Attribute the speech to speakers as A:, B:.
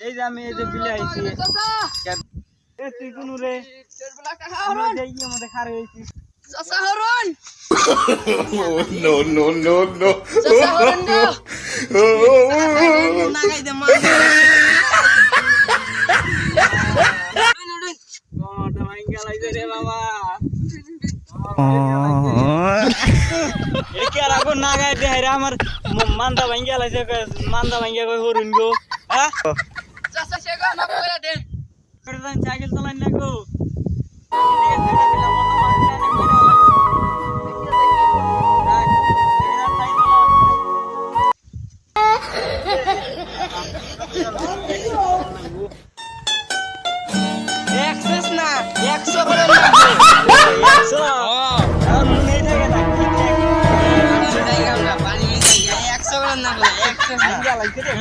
A: এই যে আমি এই যে বিলে আইছি এ তুই কোন রে আমাদের খারে হইছি
B: No, no, no, no.
A: আমার মান্দা ভাঙ্গা লাইছে মান্দা ভাঙ্গা কই হরুন গো হ্যাঁ সাইকেল চালাই না গো এক্সেস না 100 করে না 100 মনে থাকে না পানি 100 করে না 100 ভাঙ্গা লাইছে রে